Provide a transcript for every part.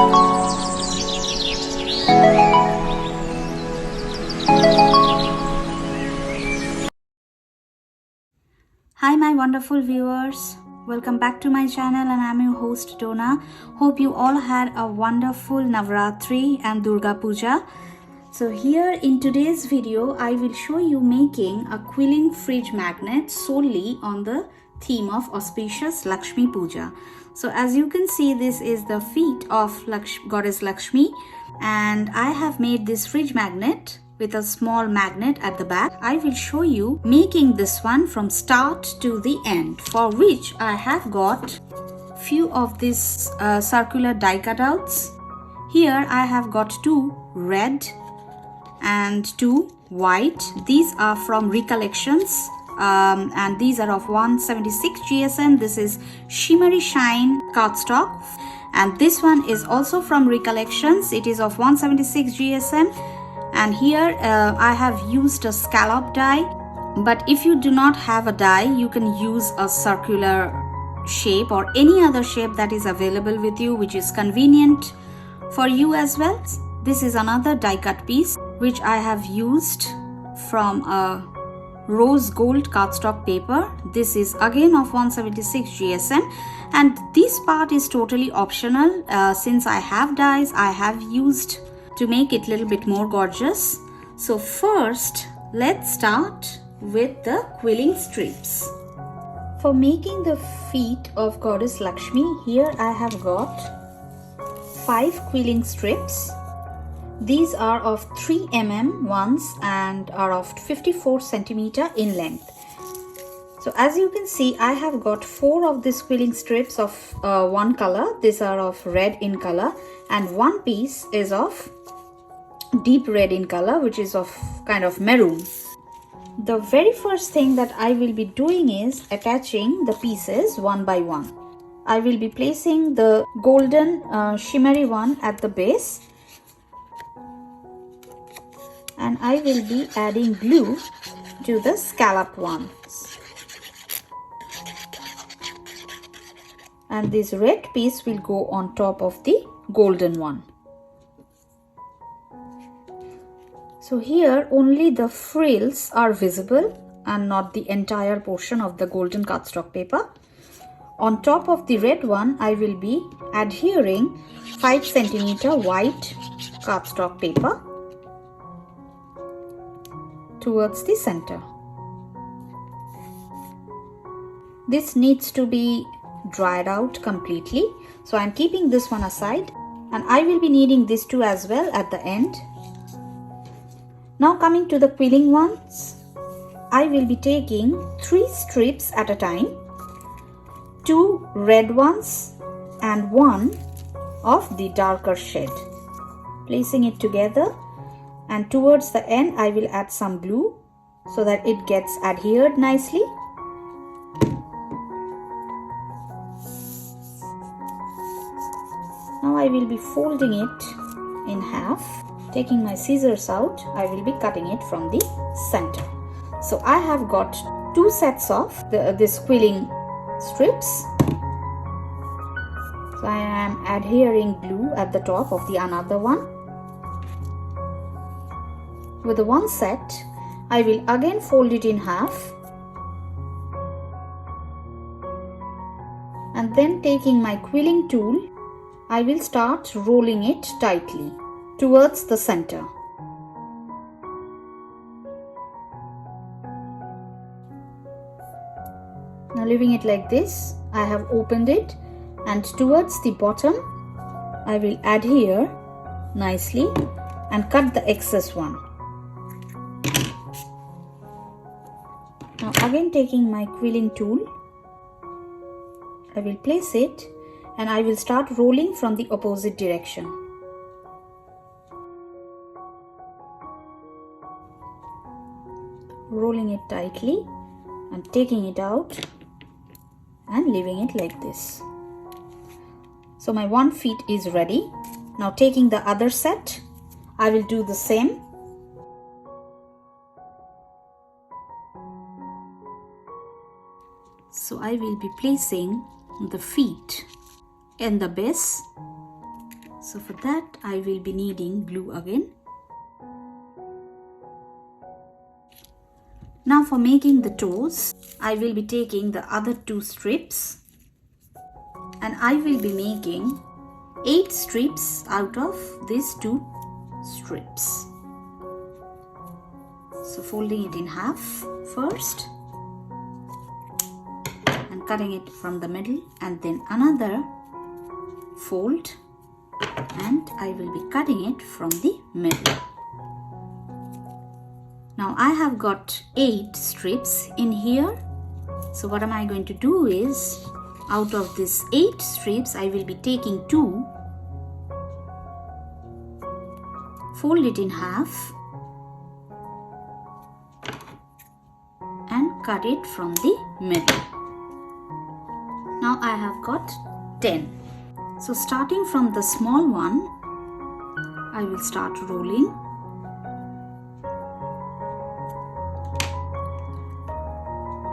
Hi my wonderful viewers, welcome back to my channel and I'm your host Dona. Hope you all had a wonderful Navratri and Durga Puja. So here in today's video I will show you making a quilling fridge magnet solely on the theme of auspicious Laxmi Puja. So as you can see, this is the feet of Goddess Laxmi, and I have made this fridge magnet with a small magnet at the back. I will show you making this one from start to the end, for which I have got few of these circular die cutouts. Here I have got two red and two white. These are from Recollections and these are of 176 GSM. This is Shimmery Shine cardstock, and this one is also from Recollections. It is of 176 GSM. And here I have used a scallop die, but if you do not have a die, you can use a circular shape or any other shape that is available with you, which is convenient for you as well. This is another die cut piece which I have used from a rose gold cardstock paper. This is again of 176 GSM, and this part is totally optional. Since I have dies, I have used to make it a little bit more gorgeous. So first let's start with the quilling strips. For making the feet of Goddess Laxmi, here I have got 5 quilling strips. These are of 3 mm ones and are of 54 cm in length. So as you can see, I have got 4 of these quilling strips of one color. These are of red in color, and one piece is of deep red in color, which is of kind of maroon. The very first thing that I will be doing is attaching the pieces one by one. I will be placing the golden shimmery one at the base, and I will be adding glue to the scallop ones. And this red piece will go on top of the golden one. So here only the frills are visible and not the entire portion of the golden cardstock paper. On top of the red one, I will be adhering 5 cm white cardstock paper towards the center. This needs to be dried out completely, so I'm keeping this one aside, and I will be needing this two as well at the end. Now coming to the quilling ones, I will be taking 3 strips at a time, 2 red ones and 1 of the darker shade, placing it together, and towards the end I will add some glue so that it gets adhered nicely. Now I will be folding it in half. Taking my scissors out, I will be cutting it from the center. So I have got 2 sets of this quilling strips. So I am adhering glue at the top of the another one. With the one set, I will again fold it in half, and then taking my quilling tool, I will start rolling it tightly towards the center. Now leaving it like this, I have opened it, and towards the bottom I will adhere nicely and cut the excess one. Now again taking my quilling tool, I will place it and I will start rolling from the opposite direction. Rolling it tightly and taking it out and leaving it like this. So my one feet is ready. Now taking the other set, I will do the same. So I will be placing the feet in the base So for that I will be needing glue again. Now for making the toes, I will be taking the other 2 strips and I will be making 8 strips out of these 2 strips. So folding it in half first and cutting it from the middle, and then another fold, and I will be cutting it from the middle. Now I have got 8 strips in here. So what am I going to do is, out of these 8 strips I will be taking 2, fold it in half and cut it from the middle. Now I have got 10. So starting from the small one, I will start rolling.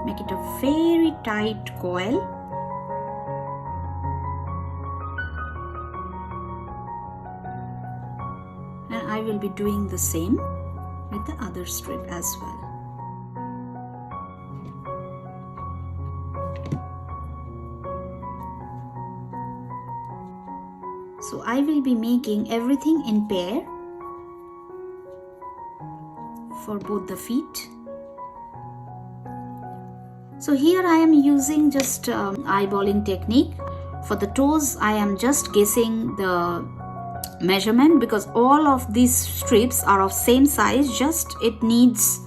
Make it a very tight coil. And I will be doing the same with the other strip as well. So I will be making everything in pair for both the feet. So here I am using just eyeballing technique. For the toes I am just guessing the measurement because all of these strips are of same size, just it needs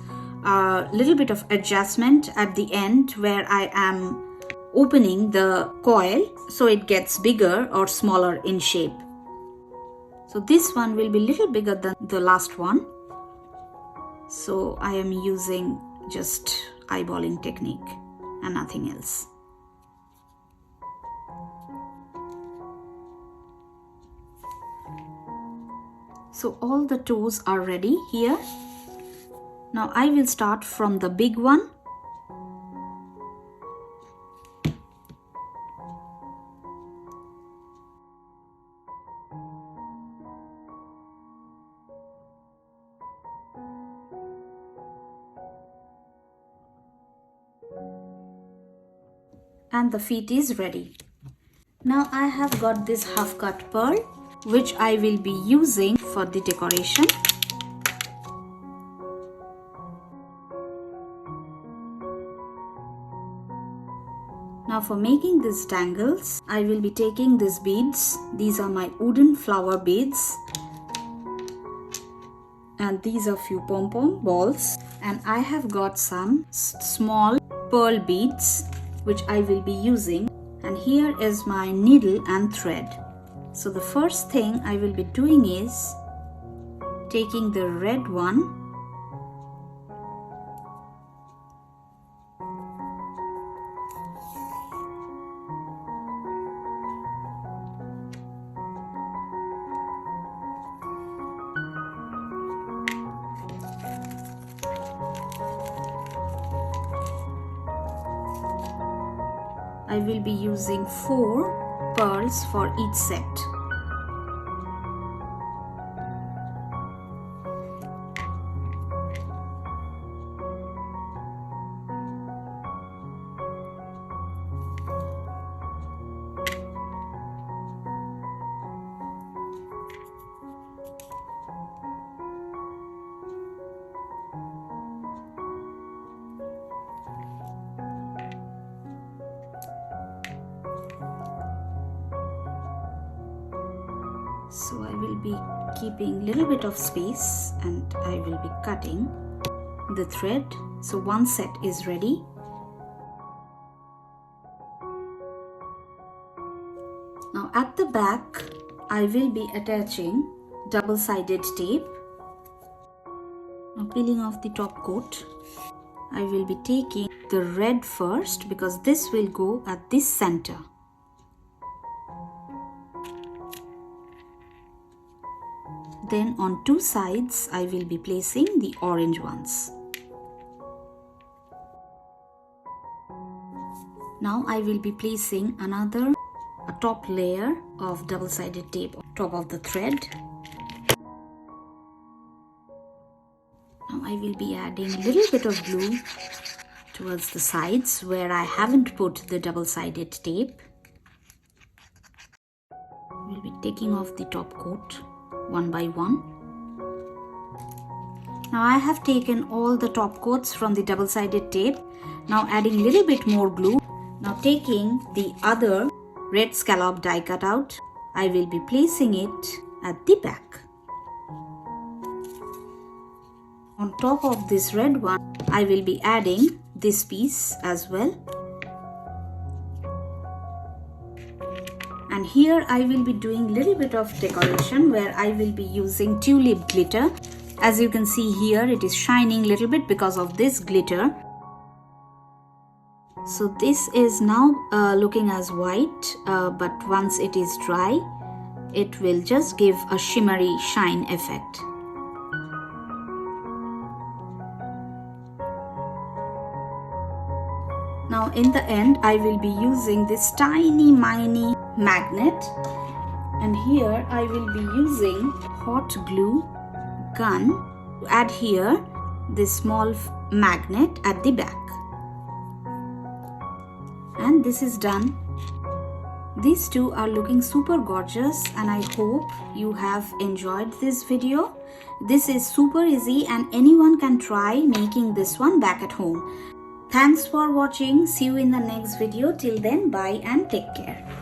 a little bit of adjustment at the end where I am opening the coil so it gets bigger or smaller in shape. So this one will be a little bigger than the last one. So I am using just eyeballing technique and nothing else. So all the toes are ready here. Now I will start from the big one. And the feet is ready. Now I have got this half cut pearl which I will be using for the decoration. Now for making these dangles, I will be taking these beads. These are my wooden flower beads. And these are few pom-pom balls. And I have got some small pearl beads which I will be using, and here is my needle and thread. So the first thing I will be doing is taking the red one I will be using 4 pearls for each set. So I will be keeping little bit of space and I will be cutting the thread. So one set is ready. Now at the back I will be attaching double-sided tape. Now peeling off the top coat, I will be taking the red first because this will go at this center. Then on 2 sides I will be placing the orange ones. Now I will be placing a top layer of double-sided tape. top of the thread. Now I will be adding a little bit of glue towards the sides where I haven't put the double-sided tape. We'll be taking off the top coat one by one. Now I have taken all the top coats from the double-sided tape. Now adding a little bit more glue. Now taking the other red scallop die cut out, I will be placing it at the back. On top of this red one, I will be adding this piece as well. And here I will be doing a little bit of decoration where I will be using tulip glitter. As you can see here, it is shining a little bit because of this glitter. So this is now looking as white, but once it is dry, it will just give a shimmery shine effect. Now in the end, I will be using this tiny mini magnet, and here I will be using hot glue gun to add here this small magnet at the back. And this is done. These two are looking super gorgeous, and I hope you have enjoyed this video. This is super easy and anyone can try making this one back at home. Thanks for watching. See you in the next video. Till then, bye and take care.